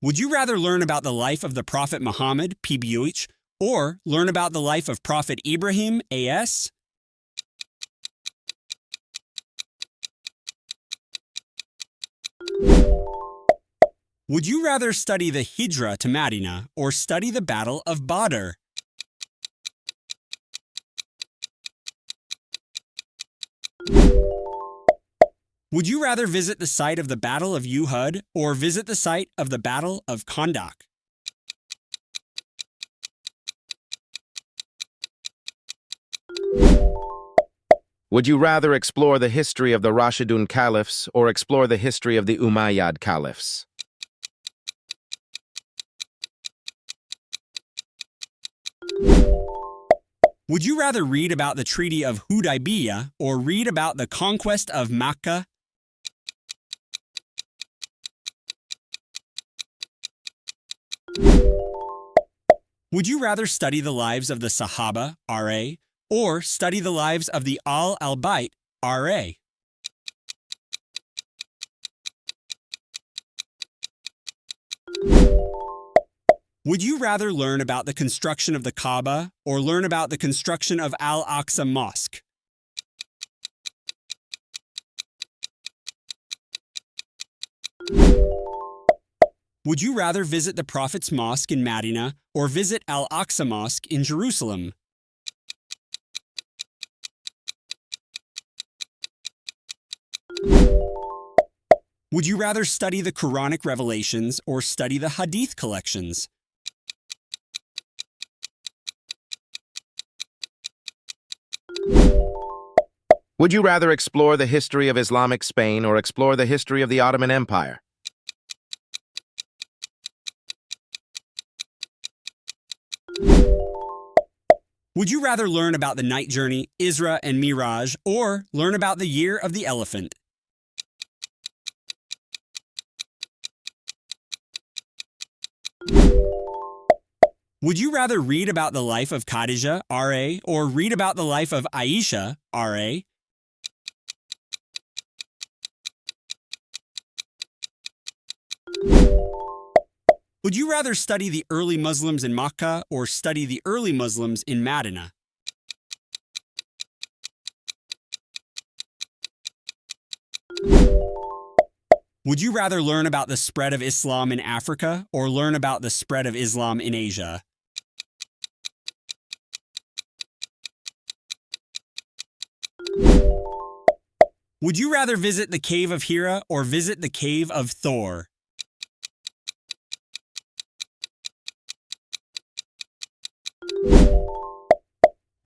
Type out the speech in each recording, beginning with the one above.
Would you rather learn about the life of the Prophet Muhammad, PBUH, or learn about the life of Prophet Ibrahim, AS? Would you rather study the Hijra to Madinah or study the Battle of Badr? Would you rather visit the site of the Battle of Umayyad or visit the site of the Battle of Khandaq? Would you rather explore the history of the Rashidun Caliphs or explore the history of the Umayyad Caliphs? Would you rather read about the Treaty of Hudaybiyah or read about the conquest of Mecca? Would you rather study the lives of the Sahaba, RA, or study the lives of the Al-Bayt, RA? Would you rather learn about the construction of the Kaaba or learn about the construction of Al-Aqsa Mosque? Would you rather visit the Prophet's Mosque in Madinah or visit Al-Aqsa Mosque in Jerusalem? Would you rather study the Quranic revelations or study the Hadith collections? Would you rather explore the history of Islamic Spain or explore the history of the Ottoman Empire? Would you rather learn about the night journey, Isra and Miraj, or learn about the year of the elephant? Would you rather read about the life of Khadija, RA, or read about the life of Aisha, RA? Would you rather study the early Muslims in Makkah or study the early Muslims in Madinah? Would you rather learn about the spread of Islam in Africa or learn about the spread of Islam in Asia? Would you rather visit the cave of Hira or visit the cave of Thor?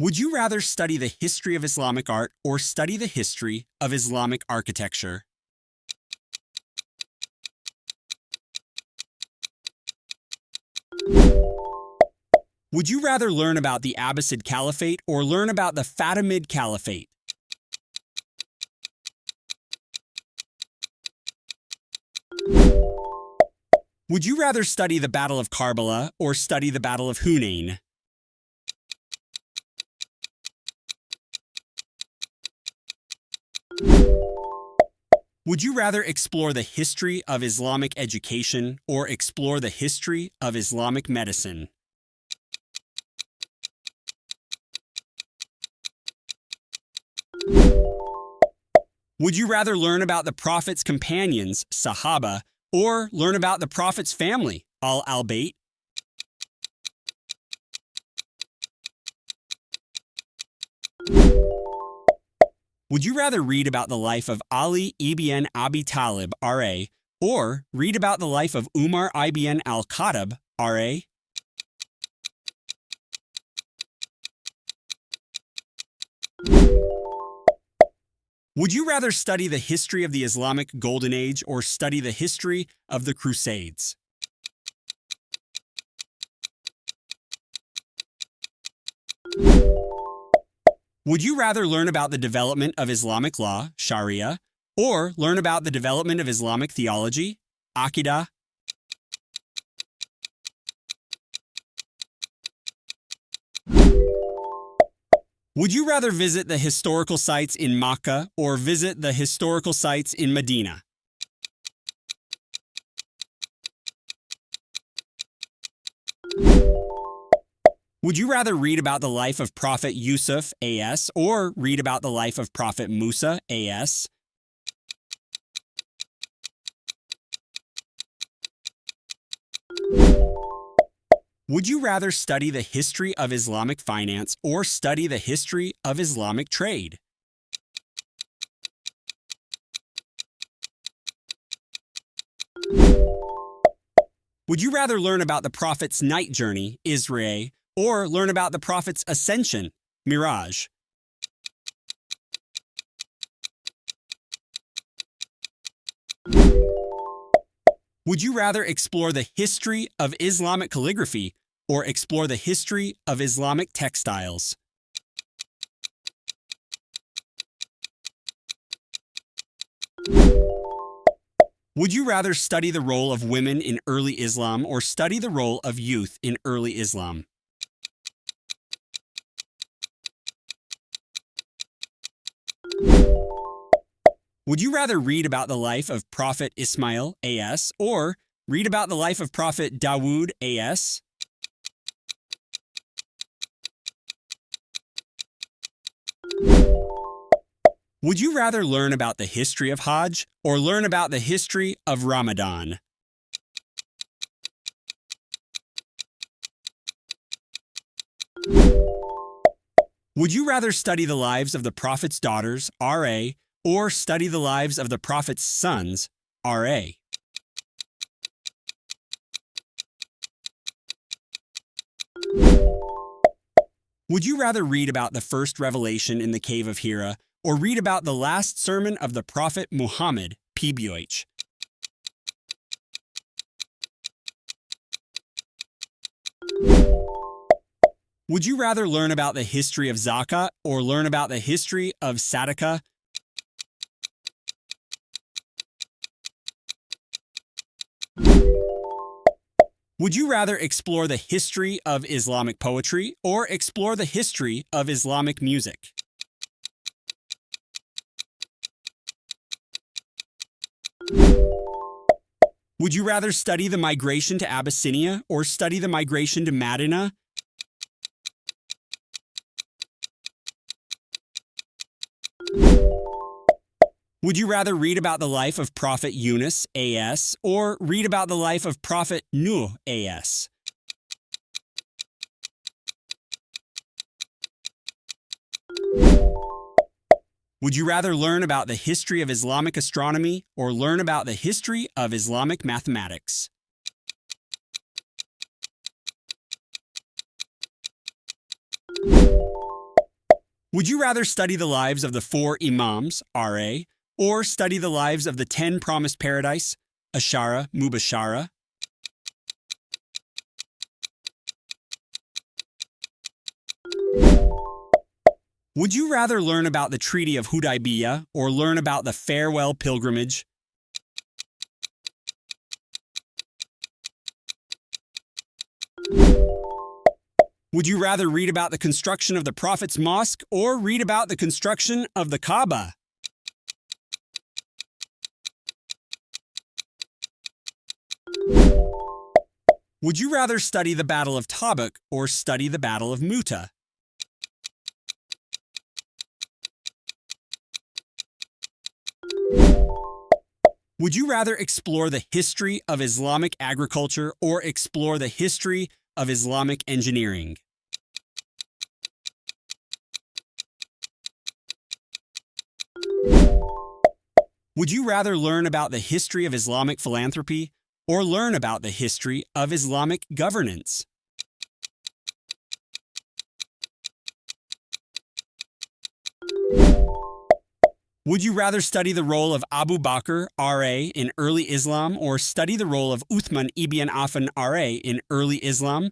Would you rather study the history of Islamic art or study the history of Islamic architecture? Would you rather learn about the Abbasid Caliphate or learn about the Fatimid Caliphate? Would you rather study the Battle of Karbala or study the Battle of Hunain? Would you rather explore the history of Islamic education or explore the history of Islamic medicine? Would you rather learn about the Prophet's companions, Sahaba, or learn about the Prophet's family, Al-Bayt? Would you rather read about the life of Ali ibn Abi Talib, RA, or read about the life of Umar ibn al-Khattab, RA? Would you rather study the history of the Islamic Golden Age or study the history of the Crusades? Would you rather learn about the development of Islamic law, Sharia, or learn about the development of Islamic theology, Aqidah? Would you rather visit the historical sites in Makkah or visit the historical sites in Medina? Would you rather read about the life of Prophet Yusuf, A.S., or read about the life of Prophet Musa, A.S.? Would you rather study the history of Islamic finance or study the history of Islamic trade? Would you rather learn about the Prophet's night journey, Isra, or learn about the Prophet's ascension, Miraj? Would you rather explore the history of Islamic calligraphy or explore the history of Islamic textiles? Would you rather study the role of women in early Islam or study the role of youth in early Islam? Would you rather read about the life of Prophet Ismail, A.S., or read about the life of Prophet Dawood, A.S.? Would you rather learn about the history of Hajj or learn about the history of Ramadan? Would you rather study the lives of the Prophet's daughters, R.A., or study the lives of the Prophet's sons, R.A.? Would you rather read about the first revelation in the cave of Hira or read about the last sermon of the Prophet Muhammad, PBUH? Would you rather learn about the history of Zakat or learn about the history of Sadaqah? Would you rather explore the history of Islamic poetry or explore the history of Islamic music? Would you rather study the migration to Abyssinia or study the migration to Madinah? Would you rather read about the life of Prophet Yunus, A.S., or read about the life of Prophet Nuh, A.S.? Would you rather learn about the history of Islamic astronomy or learn about the history of Islamic mathematics? Would you rather study the lives of the 4 Imams, R.A., or study the lives of the 10 promised paradise, Ashara, Mubashara? Would you rather learn about the Treaty of Hudaybiyah or learn about the farewell pilgrimage? Would you rather read about the construction of the Prophet's mosque or read about the construction of the Kaaba? Would you rather study the Battle of Tabuk or study the Battle of Mu'tah? Would you rather explore the history of Islamic agriculture or explore the history of Islamic engineering? Would you rather learn about the history of Islamic philanthropy or learn about the history of Islamic governance? Would you rather study the role of Abu Bakr, R.A., in early Islam or study the role of Uthman ibn Affan, R.A., in early Islam?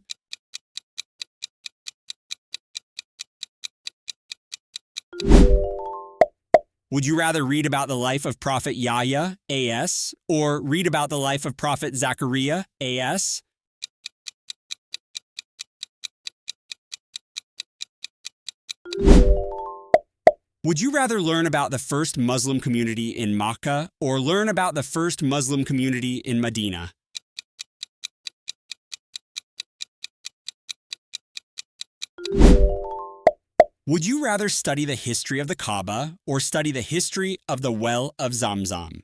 Would you rather read about the life of Prophet Yahya, A.S., or read about the life of Prophet Zachariah, A.S.? Would you rather learn about the first Muslim community in Makkah or learn about the first Muslim community in Madinah? Would you rather study the history of the Kaaba or study the history of the well of Zamzam?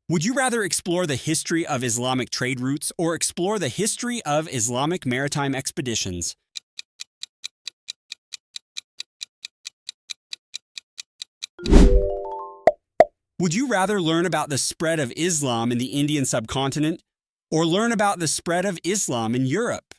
Would you rather explore the history of Islamic trade routes or explore the history of Islamic maritime expeditions? Would you rather learn about the spread of Islam in the Indian subcontinent or learn about the spread of Islam in Europe?